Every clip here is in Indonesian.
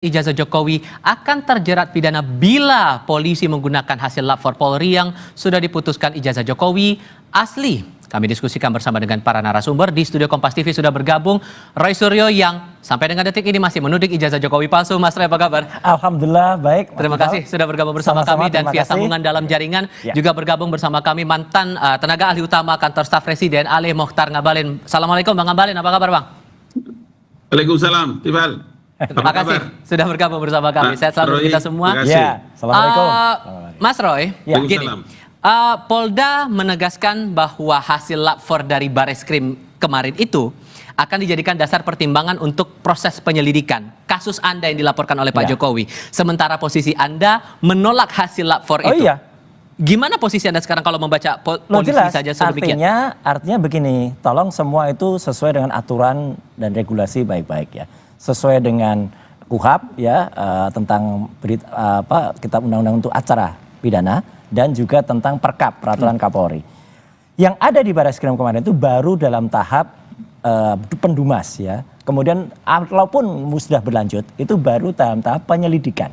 Ijazah Jokowi akan terjerat pidana bila polisi menggunakan hasil lapor Polri yang sudah diputuskan ijazah Jokowi asli. Kami diskusikan bersama dengan para narasumber. Di studio Kompas TV sudah bergabung Roy Suryo yang sampai dengan detik ini masih menuding ijazah Jokowi palsu. Mas Roy, apa kabar? Alhamdulillah baik. Terima kasih sudah bergabung bersama kami dan via sambungan dalam jaringan juga bergabung bersama kami mantan tenaga ahli utama kantor staf Presiden Ali Mokhtar Ngabalin. Assalamualaikum Bang Ngabalin, apa kabar Bang? Waalaikumsalam, Tifal. Terima kasih sudah bergabung bersama kami. Sehat selalu kita semua. Ya, Assalamualaikum. Mas Roy, Ya. gini, Polda menegaskan bahwa hasil lapor dari Bareskrim kemarin itu akan dijadikan dasar pertimbangan untuk proses penyelidikan kasus Anda yang dilaporkan oleh Pak Jokowi. Sementara posisi Anda menolak hasil lapor itu. Iya. Gimana posisi Anda sekarang kalau membaca polisi jelas, saja sedemikian? Artinya begini, tolong semua itu sesuai dengan aturan dan regulasi baik-baik ya. Sesuai dengan KUHP ya, tentang kitab undang-undang untuk acara pidana dan juga tentang Perkap, peraturan Kapolri. Yang ada di Bareskrim kemarin itu baru dalam tahap pendumas ya. Kemudian walaupun sudah berlanjut itu baru dalam tahap penyelidikan.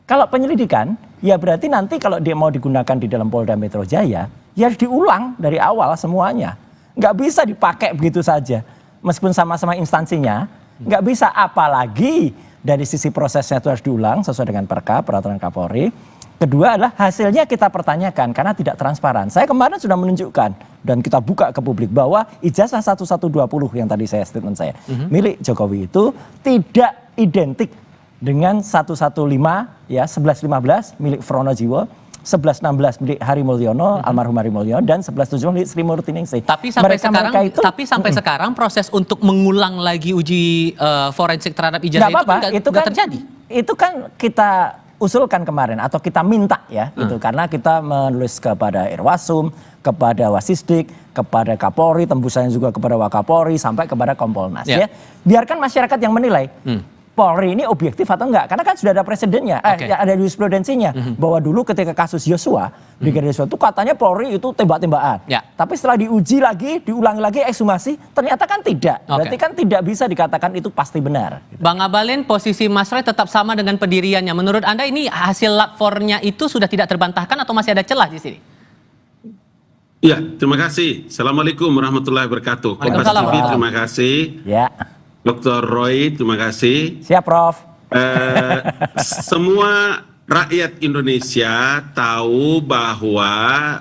Kalau penyelidikan ya berarti nanti kalau dia mau digunakan di dalam Polda Metro Jaya ya harus diulang dari awal semuanya. Nggak bisa dipakai begitu saja. Meskipun sama-sama instansinya nggak bisa, apalagi dari sisi prosesnya itu harus diulang sesuai dengan Perkap, peraturan Kapolri. Kedua adalah hasilnya kita pertanyakan karena tidak transparan. Saya kemarin sudah menunjukkan dan kita buka ke publik bahwa ijazah 1120 yang tadi statement saya milik Jokowi itu tidak identik dengan 115 ya 1115 milik Fronojiwo, 1116 milik Hari Mulyono, almarhum Hari Mulyono, dan 1117 milik Sri Murtiningsih. Tapi sampai sekarang proses untuk mengulang lagi uji forensik terhadap ijazah itu nggak terjadi. Itu kan kita usulkan kemarin atau kita minta ya itu karena kita menulis kepada Irwasum, kepada Wasisdik, kepada Kapolri, tembusannya juga kepada Wakapolri sampai kepada Kompolnas ya. Biarkan masyarakat yang menilai. Polri ini objektif atau enggak? Karena kan sudah ada presidennya, ada jurisprudensinya. Bahwa dulu ketika kasus Yosua, Brigadir Yosua itu katanya Polri itu tembak-tembakan. Tapi setelah diuji lagi, diulangi lagi ekshumasi, ternyata kan tidak. Berarti kan tidak bisa dikatakan itu pasti benar. Bang Ngabalin, posisi Mas Roy tetap sama dengan pendiriannya. Menurut Anda ini hasil lapornya itu sudah tidak terbantahkan atau masih ada celah di sini? Ya, terima kasih. Assalamualaikum warahmatullahi wabarakatuh. Kompas TV, terima kasih. Ya. Dr. Roy, terima kasih. Siap, Prof. Semua rakyat Indonesia tahu bahwa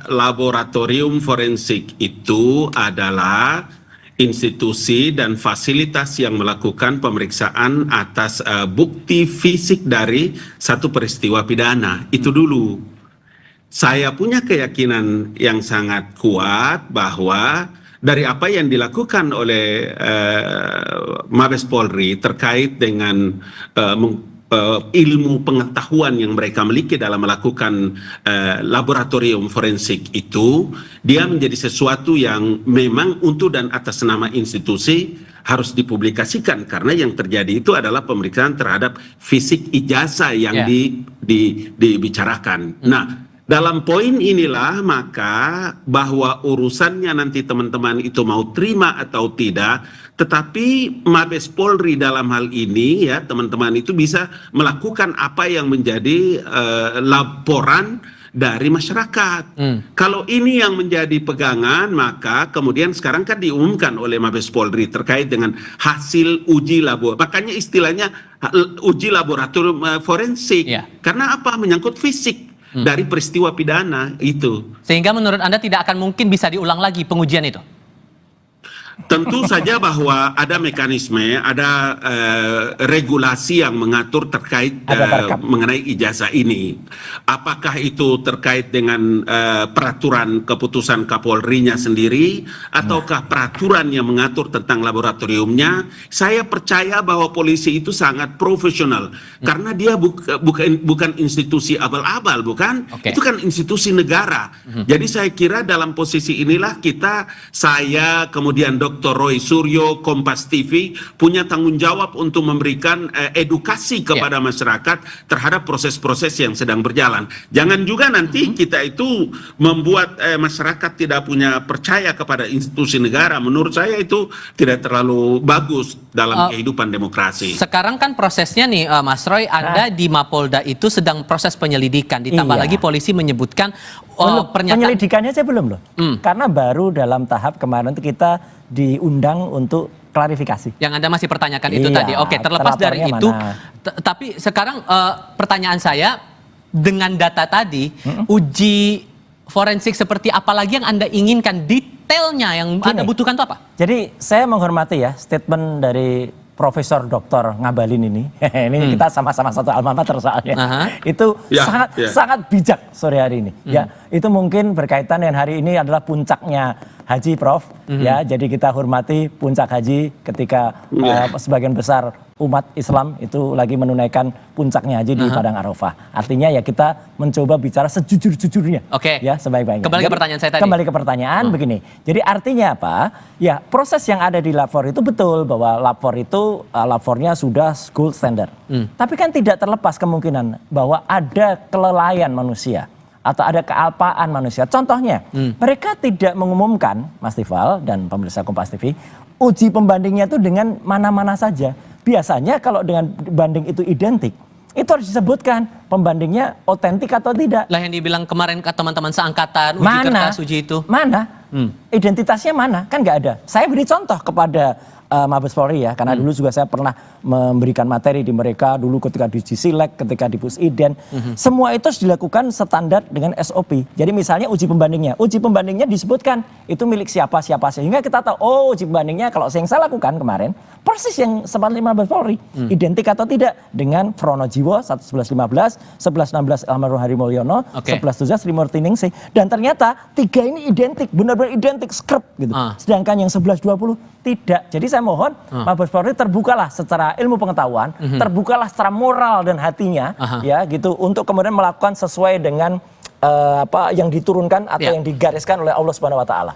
laboratorium forensik itu adalah institusi dan fasilitas yang melakukan pemeriksaan atas bukti fisik dari satu peristiwa pidana. Itu dulu. Saya punya keyakinan yang sangat kuat bahwa dari apa yang dilakukan oleh Mabes Polri terkait dengan ilmu pengetahuan yang mereka miliki dalam melakukan laboratorium forensik itu, dia menjadi sesuatu yang memang untuk dan atas nama institusi harus dipublikasikan karena yang terjadi itu adalah pemeriksaan terhadap fisik ijazah yang dibicarakan. Nah, dalam poin inilah maka bahwa urusannya nanti teman-teman itu mau terima atau tidak, tetapi Mabes Polri dalam hal ini ya teman-teman itu bisa melakukan apa yang menjadi laporan dari masyarakat. Kalau ini yang menjadi pegangan, maka kemudian sekarang kan diumumkan oleh Mabes Polri terkait dengan hasil uji labor. Makanya istilahnya uji laboratorium forensik. Karena apa? Menyangkut fisik dari peristiwa pidana itu. Sehingga menurut Anda tidak akan mungkin bisa diulang lagi pengujian itu? Tentu saja bahwa ada mekanisme, ada regulasi yang mengatur terkait mengenai ijazah ini. Apakah itu terkait dengan peraturan keputusan Kapolri-nya sendiri, ataukah peraturan yang mengatur tentang laboratoriumnya? Saya percaya bahwa polisi itu sangat profesional, karena dia bukan institusi abal-abal, bukan? Itu kan institusi negara. Jadi saya kira dalam posisi inilah saya kemudian Dr. Roy Suryo, Kompas TV punya tanggung jawab untuk memberikan edukasi kepada masyarakat terhadap proses-proses yang sedang berjalan. Jangan juga nanti kita itu membuat masyarakat tidak punya percaya kepada institusi negara. Menurut saya itu tidak terlalu bagus dalam kehidupan demokrasi. Sekarang kan prosesnya nih Mas Roy, Anda di Mapolda itu sedang proses penyelidikan, ditambah lagi polisi menyebutkan penyelidikannya saya belum loh. Karena baru dalam tahap kemarin itu kita diundang untuk klarifikasi. Yang Anda masih pertanyakan itu tadi. Oke, terlepas dari itu, tapi sekarang pertanyaan saya, dengan data tadi, uji forensik seperti apa lagi yang Anda inginkan, detailnya yang Anda butuhkan itu apa? Jadi saya menghormati ya statement dari Profesor Dr. Ngabalin ini. Ini kita sama-sama satu alma mater soalnya. Itu sangat bijak sore hari ini. Ya, itu mungkin berkaitan dengan hari ini adalah puncaknya haji, Prof. Ya, jadi kita hormati puncak haji ketika sebagian besar umat Islam itu lagi menunaikan puncaknya haji di Padang Arafah. Artinya ya kita mencoba bicara sejujur-jujurnya. Ya, sebaik-baiknya. Kembali ke pertanyaan saya tadi. Kembali ke pertanyaan begini. Jadi artinya apa? Ya, proses yang ada di lapor itu betul bahwa lapor itu lapornya sudah gold standard. Tapi kan tidak terlepas kemungkinan bahwa ada kelalaian manusia atau ada kealpaan manusia. Contohnya, mereka tidak mengumumkan, Mas Tifal dan pemirsa Kompas TV, uji pembandingnya itu dengan mana-mana saja. Biasanya kalau dengan banding itu identik, itu harus disebutkan pembandingnya otentik atau tidak. Lah yang dibilang kemarin ke teman-teman seangkatan, uji kertas, uji itu. Mana? Identitasnya mana? Kan nggak ada. Saya beri contoh kepada Mabes Polri ya, karena dulu juga saya pernah memberikan materi di mereka dulu ketika di Silek, ketika di Pusiden. Semua itu harus dilakukan standar dengan SOP. Jadi misalnya uji pembandingnya disebutkan itu milik siapa sehingga kita tahu oh uji pembandingnya kalau yang saya lakukan kemarin persis yang sempat Mabes Polri, identik atau tidak dengan Fronojiwo 1115, 1116 Almarhum Hari Mulyono, 1117 Sri Murti Ningsih, dan ternyata tiga ini identik, benar-benar identik skrip gitu. Sedangkan yang 1120 tidak. Jadi saya mohon Mabes Polri terbukalah secara ilmu pengetahuan, terbukalah secara moral dan hatinya ya gitu untuk kemudian melakukan sesuai dengan apa yang diturunkan atau yang digariskan oleh Allah Subhanahu wa taala.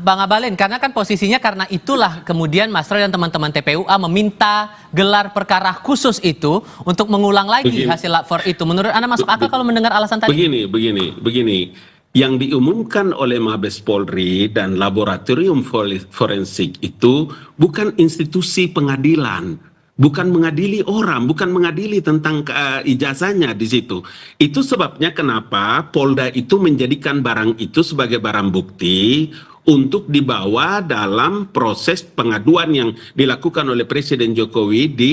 Bang Abalin, karena kan posisinya karena itulah kemudian Mas Roy dan teman-teman TPUA meminta gelar perkara khusus itu untuk mengulang lagi hasil lapor itu. Menurut Anda masuk akal kalau mendengar alasan tadi? Begini. Yang diumumkan oleh Mabes Polri dan Laboratorium Forensik itu bukan institusi pengadilan, bukan mengadili orang, bukan mengadili tentang ijazahnya di situ. Itu sebabnya kenapa Polda itu menjadikan barang itu sebagai barang bukti untuk dibawa dalam proses pengaduan yang dilakukan oleh Presiden Jokowi di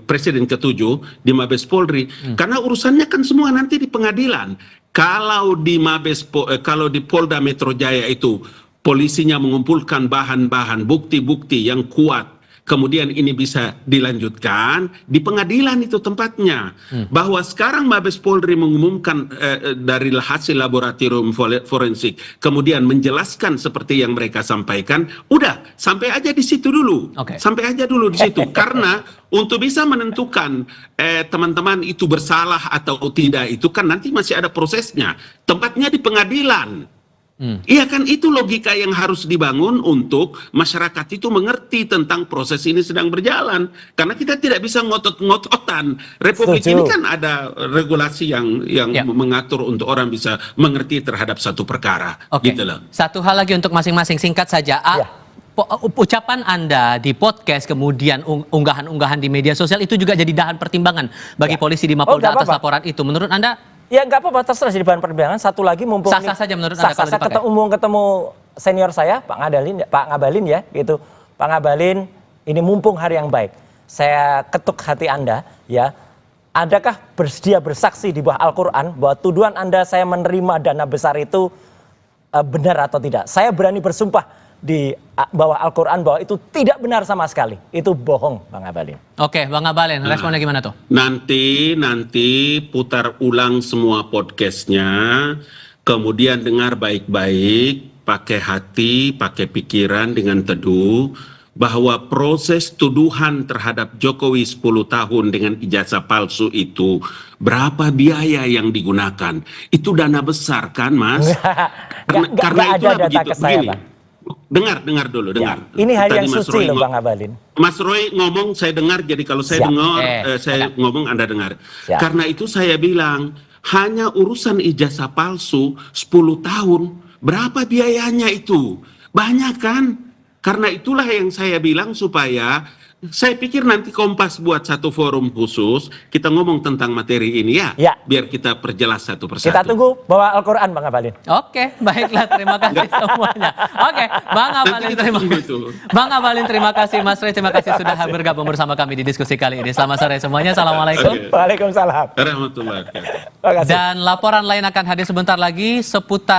Presiden ke-7 di Mabes Polri. Karena urusannya kan semua nanti di pengadilan. Kalau di Polda Metro Jaya itu polisinya mengumpulkan bahan-bahan bukti-bukti yang kuat, kemudian ini bisa dilanjutkan di pengadilan itu tempatnya. Bahwa sekarang Mabes Polri mengumumkan dari hasil laboratorium forensik, kemudian menjelaskan seperti yang mereka sampaikan, udah sampai aja di situ dulu, sampai aja dulu di situ. Karena untuk bisa menentukan teman-teman itu bersalah atau tidak itu kan nanti masih ada prosesnya. Tempatnya di pengadilan. Iya kan, itu logika yang harus dibangun untuk masyarakat itu mengerti tentang proses ini sedang berjalan. Karena kita tidak bisa ngotot-ngototan. Republik ini kan ada regulasi yang mengatur untuk orang bisa mengerti terhadap satu perkara. Gitu loh. Satu hal lagi untuk masing-masing, singkat saja. Ucapan Anda di podcast kemudian unggahan-unggahan di media sosial itu juga jadi bahan pertimbangan bagi polisi di Mapolda atas laporan itu. Menurut Anda? Ya nggak apa-apa, terserah jadi bahan pertimbangan. Satu lagi mumpung sah-sah saja menurut Anda kalau dipakai. ketemu senior saya Pak Ngabalin ya gitu. Pak Ngabalin, ini mumpung hari yang baik. Saya ketuk hati Anda ya. Adakah bersedia bersaksi di bawah Al-Qur'an bahwa tuduhan Anda saya menerima dana besar itu benar atau tidak? Saya berani bersumpah di bawah Al-Quran bahwa itu tidak benar sama sekali. Itu bohong, Bang Ngabalin. Oke, Bang Ngabalin, responnya gimana tuh? Nanti putar ulang semua podcastnya, kemudian dengar baik-baik, pakai hati, pakai pikiran dengan teduh, bahwa proses tuduhan terhadap Jokowi 10 tahun dengan ijazah palsu itu, berapa biaya yang digunakan? Itu dana besar kan, Mas? Karena itulah begitu. Begini. dengar dulu, dengar. Ini hal Tadi yang Mas suci Roy loh Bang Abalin. Mas Roy ngomong, saya dengar, jadi kalau saya Siap. dengar, saya ngomong Anda dengar. Siap. Karena itu saya bilang, hanya urusan ijazah palsu 10 tahun, berapa biayanya itu? Banyak kan? Karena itulah yang saya bilang supaya, saya pikir nanti Kompas buat satu forum khusus, kita ngomong tentang materi ini ya. Biar kita perjelas satu persatu. Kita tunggu bawa Al-Quran Bang Abalin. Oke, baiklah, terima kasih semuanya. Oke, Bang Abalin Bang Abalin terima kasih, Mas Roy terima kasih sudah bergabung bersama kami di diskusi kali ini. Selamat sore semuanya, assalamualaikum. Waalaikumsalam. Warahmatullahi wabarakatuh. Dan laporan lain akan hadir sebentar lagi seputar